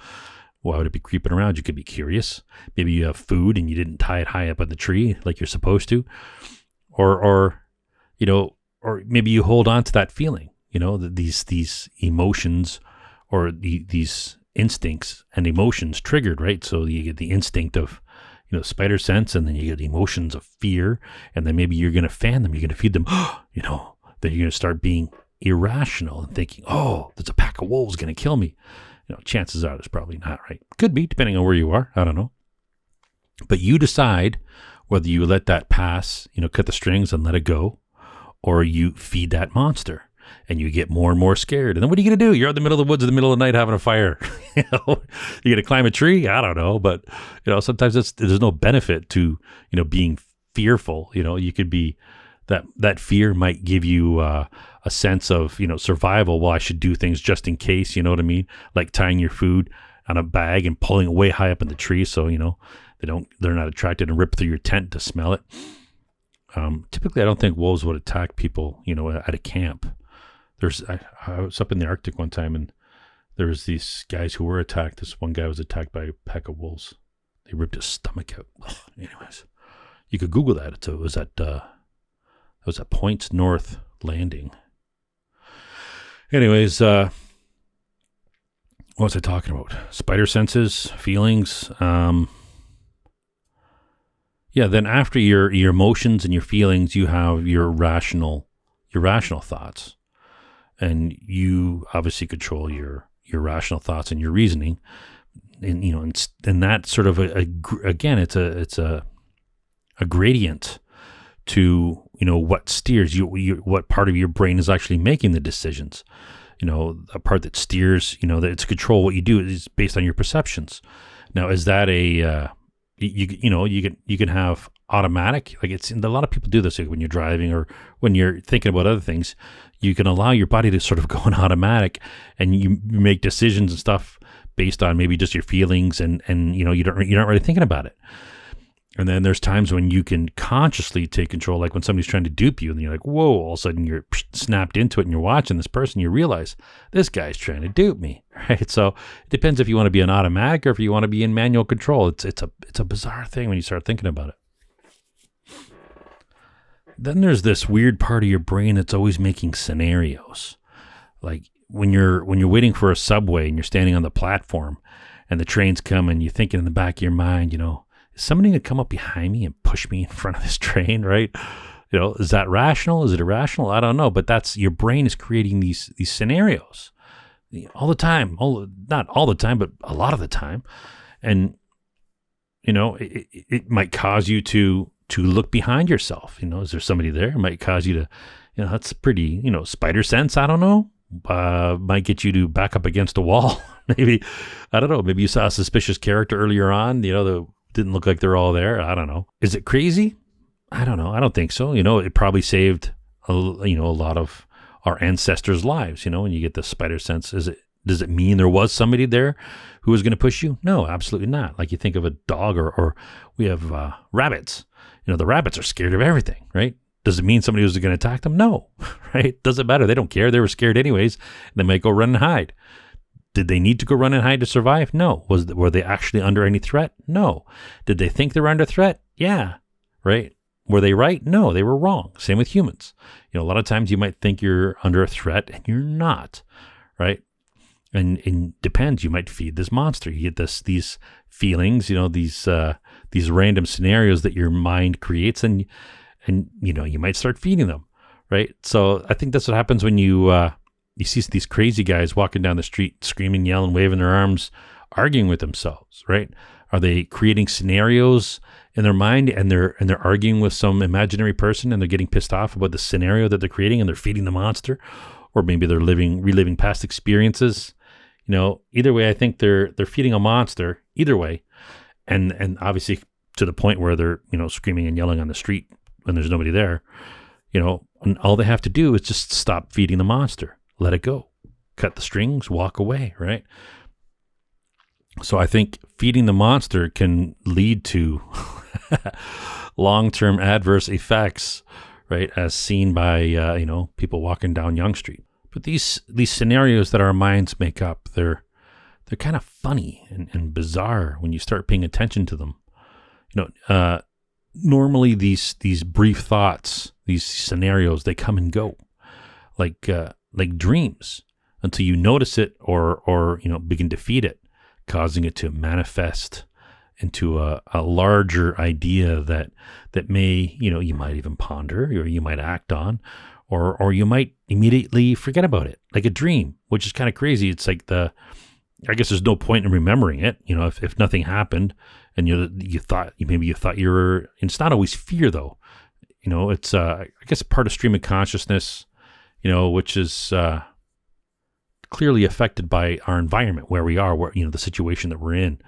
Why would it be creeping around? You could be curious. Maybe you have food and you didn't tie it high up in the tree like you're supposed to. Or maybe you hold on to that feeling, that these emotions or these instincts and emotions triggered, right? So you get the instinct of, spider sense, and then you get the emotions of fear, and then maybe you're going to fan them, you're going to feed them, then you're going to start being irrational and thinking, there's a pack of wolves going to kill me. Chances are there's probably not, right? Could be, depending on where you are. I don't know. But you decide whether you let that pass, cut the strings and let it go, or you feed that monster. and you get more and more scared. And then what are you going to do? You're out in the middle of the woods in the middle of the night having a fire. You know, you're going to climb a tree? I don't know. But, sometimes there's no benefit to, being fearful. You could be, that fear might give you a sense of, survival. Well, I should do things just in case, you know what I mean? Like tying your food on a bag and pulling it way high up in the tree so, they're not attracted and rip through your tent to smell it. Typically, I don't think wolves would attack people, at a camp. I was up in the Arctic one time, and there was these guys who were attacked. This one guy was attacked by a pack of wolves. They ripped his stomach out. Ugh, anyways, you could Google that. It was at Points North Landing. Anyways, what was I talking about? Spider senses, feelings. Yeah, then after your emotions and your feelings, you have your rational thoughts. And you obviously control your rational thoughts and your reasoning. And that sort of again, it's a gradient to, what steers you, what part of your brain is actually making the decisions. A part that steers, that it's control what you do is based on your perceptions. Now, is that you can have automatic, like a lot of people do this, like when you're driving or when you're thinking about other things, you can allow your body to sort of go on automatic, and you make decisions and stuff based on maybe just your feelings, and you're not really thinking about it. And then there's times when you can consciously take control, like when somebody's trying to dupe you and you're like, whoa, all of a sudden you're snapped into it and you're watching this person, you realize this guy's trying to dupe me, right? So it depends if you want to be an automatic or if you want to be in manual control. It's a bizarre thing when you start thinking about it. Then there's this weird part of your brain that's always making scenarios. Like when you're waiting for a subway and you're standing on the platform and the train's coming, you're thinking in the back of your mind, is somebody going to come up behind me and push me in front of this train, right? Is that rational? Is it irrational? I don't know. But that's your brain is creating these scenarios all the time. Not all the time, but a lot of the time. And, it might cause you to look behind yourself. Is there somebody there? It might cause you to, that's pretty, spider sense. I don't know. Might get you to back up against a wall. Maybe, I don't know. Maybe you saw a suspicious character earlier on, didn't look like they're all there. I don't know. Is it crazy? I don't know. I don't think so. It probably saved a lot of our ancestors' lives. When you get the spider sense, does it mean there was somebody there who was going to push you? No, absolutely not. Like you think of a dog, or we have rabbits. The rabbits are scared of everything, right? Does it mean somebody was going to attack them? No, right? Doesn't matter. They don't care. They were scared anyways. They might go run and hide. Did they need to go run and hide to survive? No. Were they actually under any threat? No. Did they think they were under threat? Yeah. Right? Were they right? No, they were wrong. Same with humans. A lot of times you might think you're under a threat and you're not, right? And depends. You might feed this monster. You get these feelings, these random scenarios that your mind creates, and you might start feeding them, right? So I think that's what happens when you see these crazy guys walking down the street, screaming, yelling, waving their arms, arguing with themselves, right? Are they creating scenarios in their mind, and they're arguing with some imaginary person, and they're getting pissed off about the scenario that they're creating, and they're feeding the monster? Or maybe they're reliving past experiences. Either way, I think they're feeding a monster either way. And obviously to the point where they're, screaming and yelling on the street when there's nobody there, and all they have to do is just stop feeding the monster. Let it go. Cut the strings, walk away, right? So I think feeding the monster can lead to long-term adverse effects, right? As seen by, people walking down Yonge Street. But these scenarios that our minds make up, they're kind of funny and bizarre when you start paying attention to them. Normally these brief thoughts, these scenarios, they come and go, like dreams, until you notice it or begin to feed it, causing it to manifest into a larger idea that may, you might even ponder, or you might act on, or you might immediately forget about it, like a dream, which is kind of crazy. It's like I guess there's no point in remembering it, if nothing happened, and you thought you were. It's not always fear though, it's I guess part of stream of consciousness. which is clearly affected by our environment, where we are, where, the situation that we're in.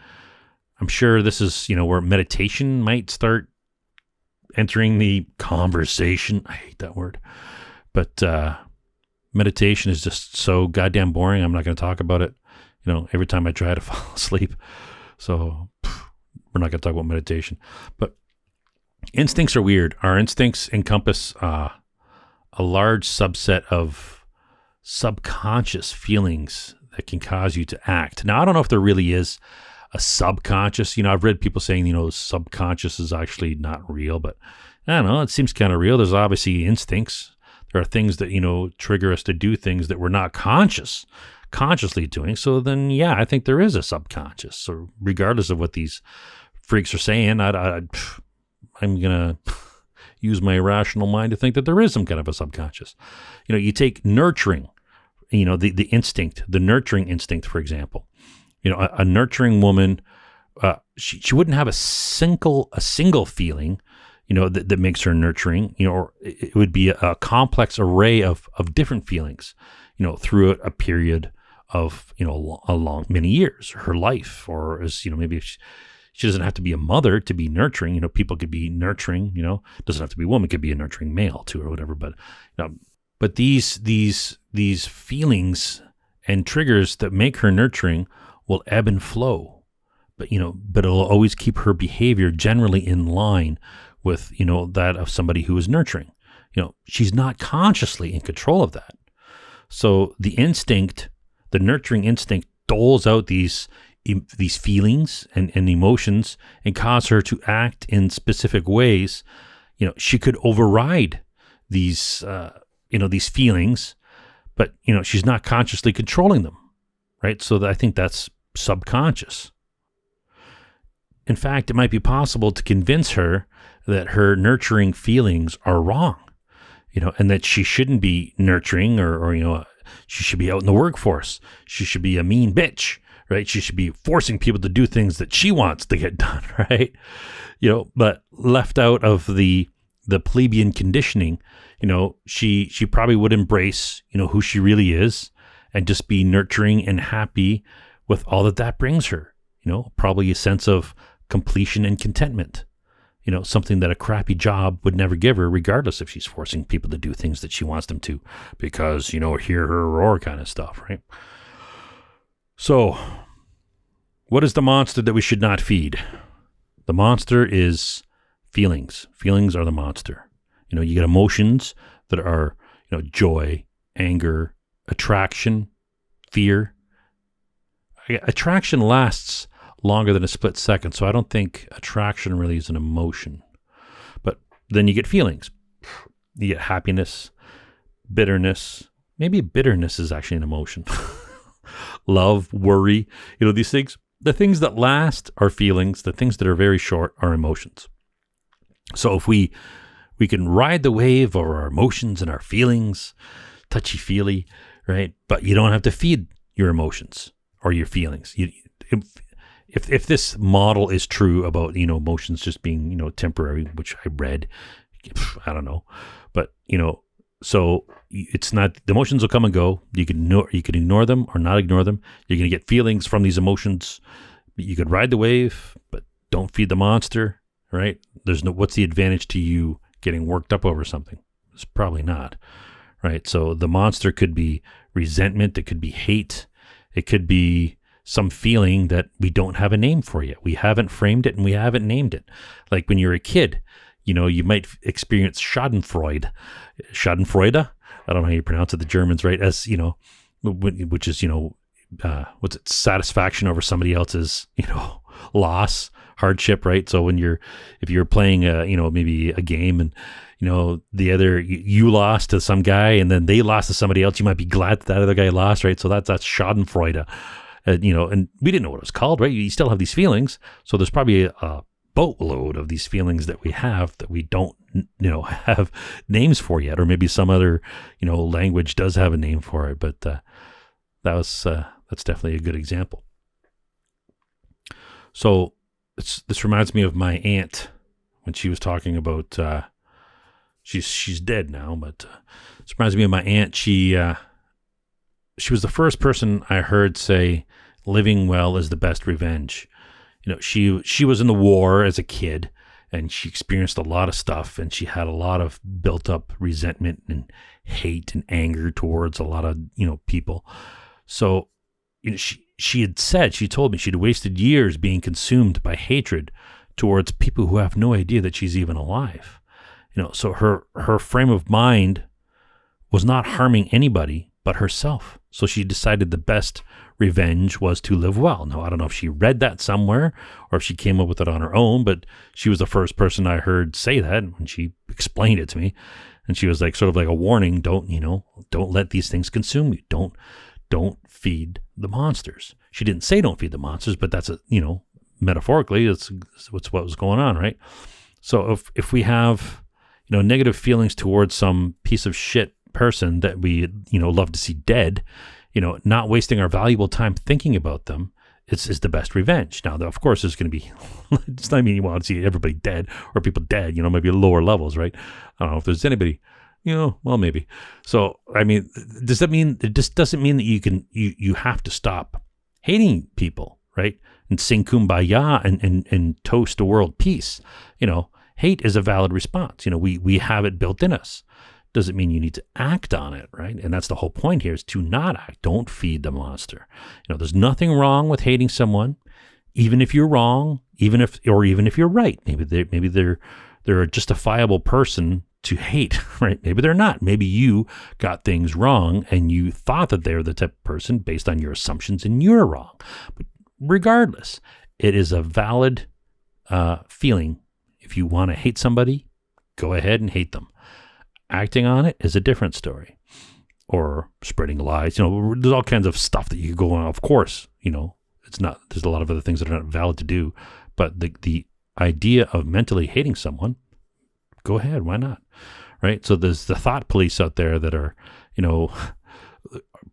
I'm sure this is, where meditation might start entering the conversation. I hate that word. But meditation is just so goddamn boring. I'm not going to talk about it, every time I try to fall asleep. So we're not going to talk about meditation. But instincts are weird. Our instincts encompass a large subset of subconscious feelings that can cause you to act. Now, I don't know if there really is a subconscious. I've read people saying, subconscious is actually not real, but I don't know. It seems kind of real. There's obviously instincts. There are things that, trigger us to do things that we're not consciously doing. So then, yeah, I think there is a subconscious. So regardless of what these freaks are saying, I'm going to use my irrational mind to think that there is some kind of a subconscious. You take nurturing, the instinct, the nurturing instinct, for example. A nurturing woman, she wouldn't have a single feeling, that makes her nurturing, or it would be a complex array of different feelings, through a period of, many years, her life, or as, maybe if she doesn't have to be a mother to be nurturing, people could be nurturing, doesn't have to be a woman, could be a nurturing male too, or whatever. But these feelings and triggers that make her nurturing will ebb and flow, but it'll always keep her behavior generally in line with, that of somebody who is nurturing. She's not consciously in control of that. So the nurturing instinct doles out these feelings and emotions and cause her to act in specific ways. She could override these feelings, but, she's not consciously controlling them, right? So I think that's subconscious. In fact, it might be possible to convince her that her nurturing feelings are wrong, and that she shouldn't be nurturing or she should be out in the workforce. She should be a mean bitch, right? She should be forcing people to do things that she wants to get done, right? But left out of the plebeian conditioning, she probably would embrace, who she really is and just be nurturing and happy with all that brings her, probably a sense of completion and contentment, something that a crappy job would never give her, regardless if she's forcing people to do things that she wants them to, because, hear her roar kind of stuff, right? So what is the monster that we should not feed? The monster is feelings. Feelings are the monster. You get emotions that are, joy, anger, attraction, fear. Attraction lasts longer than a split second, so I don't think attraction really is an emotion. But then you get feelings. You get happiness, bitterness. Maybe bitterness is actually an emotion. Love, worry, these things. The things that last are feelings. The things that are very short are emotions. So if we can ride the wave of our emotions and our feelings, touchy-feely, right? But you don't have to feed your emotions or your feelings. If this model is true about, emotions just being, temporary, which I read, I don't know, but, so it's not, the emotions will come and go. You can ignore them or not ignore them. You're going to get feelings from these emotions. You could ride the wave, but don't feed the monster, right? What's the advantage to you getting worked up over something? It's probably not, right? So the monster could be resentment. It could be hate. It could be some feeling that we don't have a name for yet. We haven't framed it and we haven't named it. Like when you're a kid, you might experience Schadenfreude. Schadenfreude? I don't know how you pronounce it, the Germans, right? As, which is, satisfaction over somebody else's, loss, hardship, right? So if you're playing, maybe a game and, you lost to some guy and then they lost to somebody else, you might be glad that other guy lost, right? So that's Schadenfreude. And we didn't know what it was called, right? You still have these feelings. So there's probably a boatload of these feelings that we have that we don't, have names for yet, or maybe some other, language does have a name for it. But that's definitely a good example. So this reminds me of my aunt when she was talking about, she's dead now, but This reminds me of my aunt. She was the first person I heard say, living well is the best revenge. She was in the war as a kid, and she experienced a lot of stuff, and she had a lot of built up resentment and hate and anger towards a lot of, people. So, she told me she'd wasted years being consumed by hatred towards people who have no idea that she's even alive. So her frame of mind was not harming anybody but herself. So she decided the best revenge was to live well. Now, I don't know if she read that somewhere or if she came up with it on her own, but she was the first person I heard say that when she explained it to me. And she was like, sort of like a warning, don't let these things consume you. Don't feed the monsters. She didn't say don't feed the monsters, but that's metaphorically, it's what was going on, right? So if we have, negative feelings towards some piece of shit person that we, love to see dead, not wasting our valuable time thinking about them is the best revenge. Now, of course, there's going to be, it's not mean you want to see everybody dead or people dead, maybe lower levels, right? I don't know if there's anybody, well, maybe. So, I mean, does that mean, it just doesn't mean that you have to stop hating people, right? And sing kumbaya and toast to world peace. Hate is a valid response. We have it built in us. Doesn't mean you need to act on it, right? And that's the whole point here, is to not act. Don't feed the monster. There's nothing wrong with hating someone, even if you're wrong, even if you're right. Maybe they're a justifiable person to hate, right? Maybe they're not. Maybe you got things wrong and you thought that they're the type of person based on your assumptions, and you're wrong. But regardless, it is a valid feeling. If you want to hate somebody, go ahead and hate them. Acting on it is a different story. Or spreading lies. There's all kinds of stuff that you could go on. Of course, it's not. There's a lot of other things that are not valid to do. But the idea of mentally hating someone, go ahead. Why not? Right? So there's the thought police out there that are,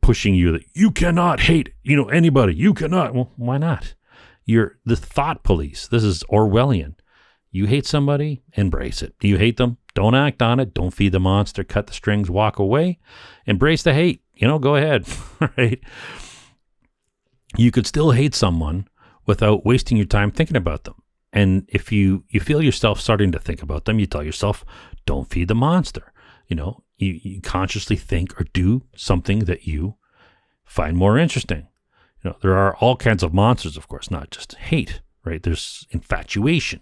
pushing you that you cannot hate, anybody. You cannot. Well, why not? You're the thought police. This is Orwellian. You hate somebody, embrace it. Do you hate them? Don't act on it. Don't feed the monster. Cut the strings. Walk away. Embrace the hate. Go ahead. Right? You could still hate someone without wasting your time thinking about them. And if you feel yourself starting to think about them, you tell yourself, don't feed the monster. You consciously think or do something that you find more interesting. There are all kinds of monsters, of course, not just hate, right? There's infatuation.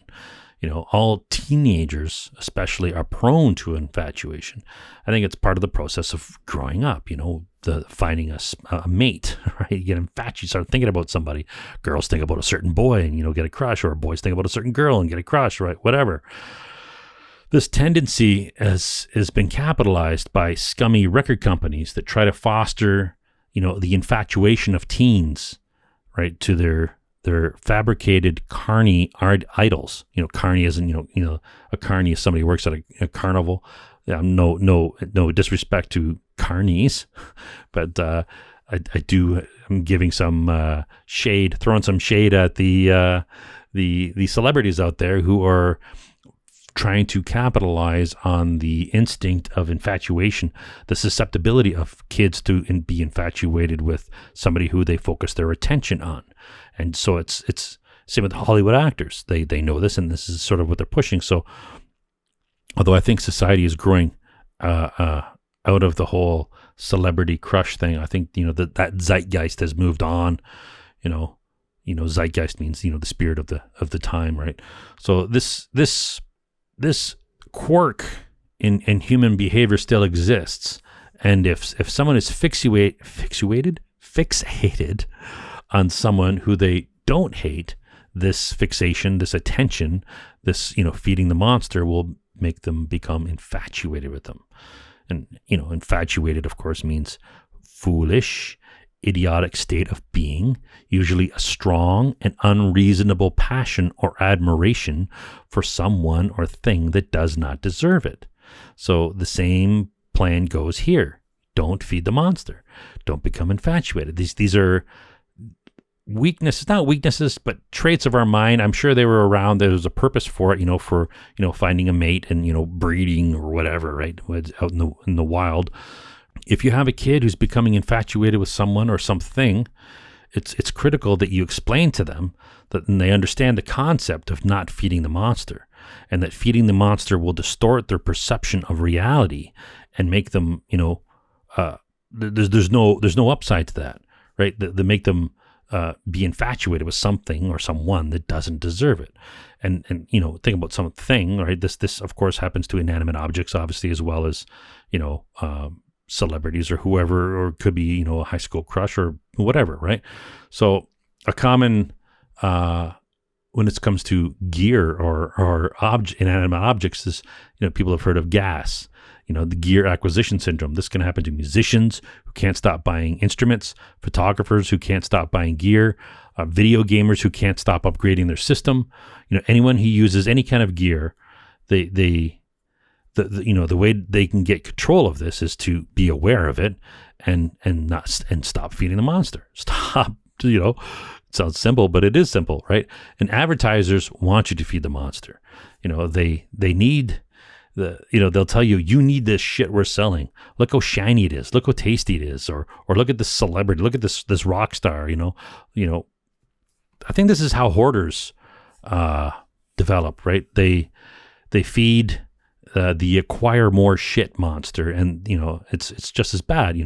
All teenagers especially are prone to infatuation. I think it's part of the process of growing up, the finding a mate, right? You get infatuated, you start thinking about somebody. Girls think about a certain boy and, get a crush, or boys think about a certain girl and get a crush, right? Whatever. This tendency has been capitalized by scummy record companies that try to foster, the infatuation of teens, right, to their fabricated carny idols. Carny isn't, a carny is somebody who works at a carnival. No disrespect to carnies, but I'm giving some shade, throwing some shade at the celebrities out there who are trying to capitalize on the instinct of infatuation, the susceptibility of kids to be infatuated with somebody who they focus their attention on. And so it's same with Hollywood actors. They know this, and this is sort of what they're pushing. So although I think society is growing out of the whole celebrity crush thing, I think, that zeitgeist has moved on. Zeitgeist means, the spirit of the time, right? So this quirk in human behavior still exists. And if someone is fixated on someone who they don't hate, this fixation, this attention, this, feeding the monster will make them become infatuated with them. And, infatuated, of course, means foolish, idiotic state of being, usually a strong and unreasonable passion or admiration for someone or thing that does not deserve it. So the same plan goes here. Don't feed the monster. Don't become infatuated. These are weaknesses, not weaknesses, but traits of our mind. I'm sure they were around. There was a purpose for it, for finding a mate and breeding or whatever, right? Out in the wild. If you have a kid who's becoming infatuated with someone or something, it's critical that you explain to them that they understand the concept of not feeding the monster, and that feeding the monster will distort their perception of reality and make them, there's no upside to that, right? They make them be infatuated with something or someone that doesn't deserve it. And think about something, right? This of course happens to inanimate objects, obviously, as well as, celebrities or whoever, or could be, a high school crush or whatever, right? So a common, when it comes to gear or inanimate objects is, people have heard of gas, the gear acquisition syndrome. This can happen to musicians who can't stop buying instruments, photographers who can't stop buying gear, video gamers who can't stop upgrading their system. Anyone who uses any kind of gear, the way they can get control of this is to be aware of it and stop feeding the monster. Stop, it sounds simple, but it is simple, right? And advertisers want you to feed the monster. They need they'll tell you, you need this shit we're selling. Look how shiny it is. Look how tasty it is. Or look at this celebrity. Look at this rock star, I think this is how hoarders develop, right? They feed the acquire more shit monster, and it's just as bad.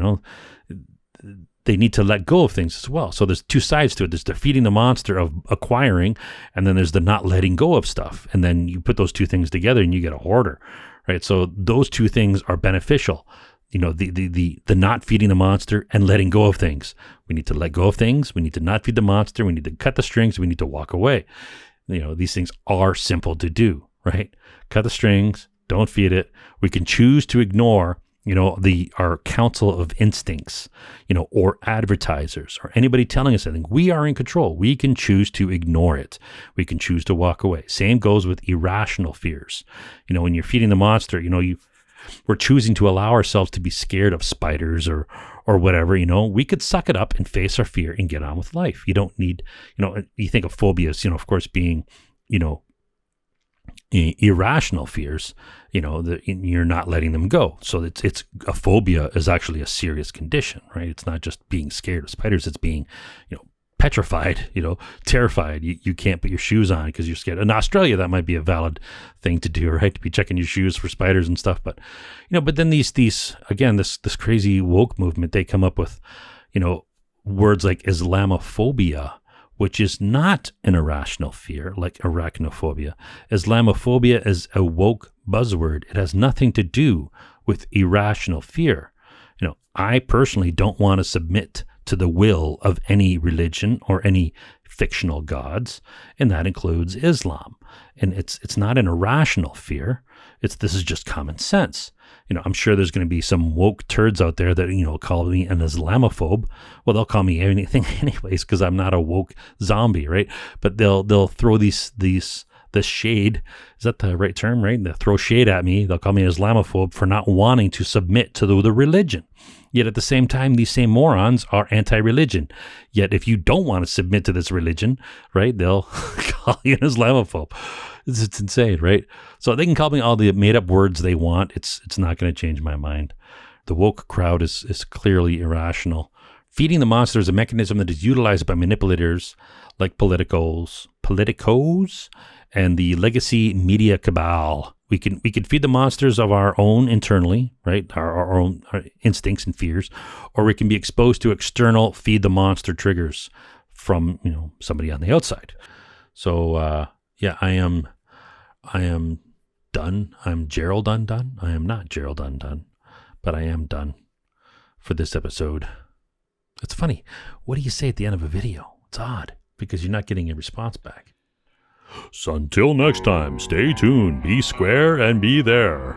They need to let go of things as well. So there's two sides to it. There's the feeding the monster of acquiring, and then there's the not letting go of stuff. And then you put those two things together and you get a hoarder, right? So those two things are beneficial. The not feeding the monster and letting go of things. We need to let go of things. We need to not feed the monster. We need to cut the strings. We need to walk away. These things are simple to do, right? Cut the strings. Don't feed it. We can choose to ignore our council of instincts, or advertisers or anybody telling us anything. We are in control. We can choose to ignore it. We can choose to walk away. Same goes with irrational fears. When you're feeding the monster, we're choosing to allow ourselves to be scared of spiders or whatever. We could suck it up and face our fear and get on with life. You don't need, you think of phobias, of course, being, irrational fears, you're not letting them go. So it's a phobia is actually a serious condition, right? It's not just being scared of spiders. It's being, petrified, terrified. You can't put your shoes on because you're scared. In Australia, that might be a valid thing to do, right? To be checking your shoes for spiders and stuff. But, but then these again, this crazy woke movement, they come up with, words like Islamophobia, which is not an irrational fear like arachnophobia. Islamophobia is a woke buzzword. It has nothing to do with irrational fear. I personally don't want to submit to the will of any religion or any fictional gods, and that includes Islam. And it's not an irrational fear. This is just common sense. I'm sure there's going to be some woke turds out there that, call me an Islamophobe. Well, they'll call me anything anyways, because I'm not a woke zombie, right? But they'll throw this shade. Is that the right term, right? They'll throw shade at me. They'll call me an Islamophobe for not wanting to submit to the religion. Yet at the same time, these same morons are anti-religion. Yet if you don't want to submit to this religion, right, they'll call you an Islamophobe. It's insane, right? So they can call me all the made-up words they want. It's not going to change my mind. The woke crowd is clearly irrational. Feeding the monster is a mechanism that is utilized by manipulators like politicos, and the legacy media cabal. We can feed the monsters of our own internally, right? Our own instincts and fears, or we can be exposed to external feed the monster triggers from somebody on the outside. So I am done. I'm Gerald Undone. I am not Gerald Undone, but I am done for this episode. It's funny. What do you say at the end of a video? It's odd because you're not getting a response back. So until next time, stay tuned, be square, and be there.